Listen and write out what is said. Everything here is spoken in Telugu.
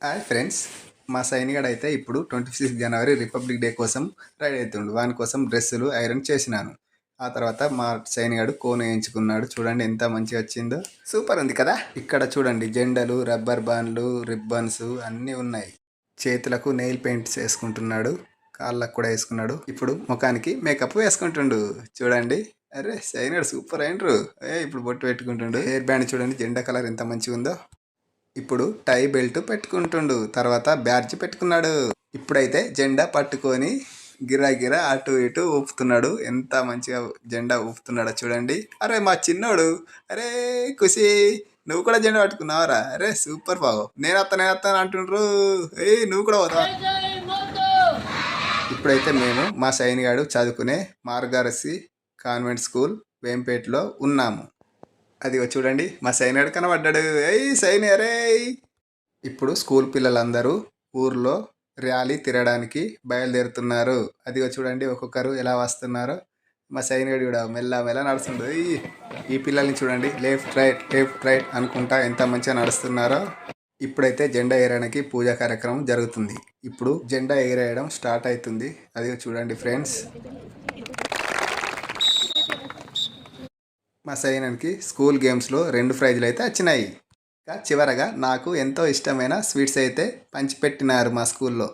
హాయ్ ఫ్రెండ్స్, మా సైనిగాడు అయితే ఇప్పుడు 26 జనవరి రిపబ్లిక్ డే కోసం రెడీ అవుతుండు. వాని కోసం డ్రెస్సులు ఐరన్ చేసినాను. ఆ తర్వాత మా సైనిగాడు కోన్ వేయించుకున్నాడు. చూడండి ఎంత మంచిగా వచ్చిందో, సూపర్ ఉంది కదా. ఇక్కడ చూడండి జెండలు, రబ్బర్ బాండ్లు, రిబ్బన్స్ అన్నీ ఉన్నాయి. చేతులకు నెయిల్ పెయింట్స్ వేసుకుంటున్నాడు, కాళ్ళకు కూడా వేసుకున్నాడు. ఇప్పుడు ముఖానికి మేకప్ వేసుకుంటుండు. చూడండి, అరే సైనిగాడు సూపర్ అయినరు. ఇప్పుడు బొట్టు పెట్టుకుంటుండు. హెయిర్ బ్యాండ్ చూడండి జెండా కలర్ ఎంత మంచిగా ఉందో. ఇప్పుడు టై బెల్ట్ పెట్టుకుంటుండు, తర్వాత బ్యాడ్జ్ పెట్టుకున్నాడు. ఇప్పుడైతే జెండా పట్టుకొని గిరా గిరా అటు ఇటు ఊపుతున్నాడు. ఎంత మంచిగా జెండా ఊపుతున్నాడో చూడండి. అరే మా చిన్నోడు, అరే ఖుషి, నువ్వు కూడా జెండా పట్టుకున్నావరా? అరే సూపర్ బావు, నేను వస్తాను అంటుండ్రు. నువ్వు కూడా పోతావా? ఇప్పుడైతే మేము మా సైనిగాడు చదువుకునే మార్గారసి కాన్వెంట్ స్కూల్ వేంపేటలో ఉన్నాము. అదిగో చూడండి మా సైనికుడు కనబడ్డాడు. సైని అరే. ఇప్పుడు స్కూల్ పిల్లలందరూ ఊర్లో ర్యాలీ తిరగడానికి బయలుదేరుతున్నారు. అదిగో చూడండి ఒక్కొక్కరు ఎలా వస్తున్నారో. మా సైనికుడు కూడా మెల్ల మెల్ల నడుస్తుండు. ఈ పిల్లల్ని చూడండి, లెఫ్ట్ రైట్ అనుకుంటా ఎంత మంచిగా నడుస్తున్నారో. ఇప్పుడైతే జెండా ఎగరడానికి పూజా కార్యక్రమం జరుగుతుంది. ఇప్పుడు జెండా ఎగరేయడం స్టార్ట్ అవుతుంది. అదిగో చూడండి ఫ్రెండ్స్. మా సైనానికి స్కూల్ గేమ్స్లో 2 ప్రైజులు అయితే వచ్చినాయి. ఇంకా చివరగా నాకు ఎంతో ఇష్టమైన స్వీట్స్ అయితే పంచిపెట్టినారు మా స్కూల్లో.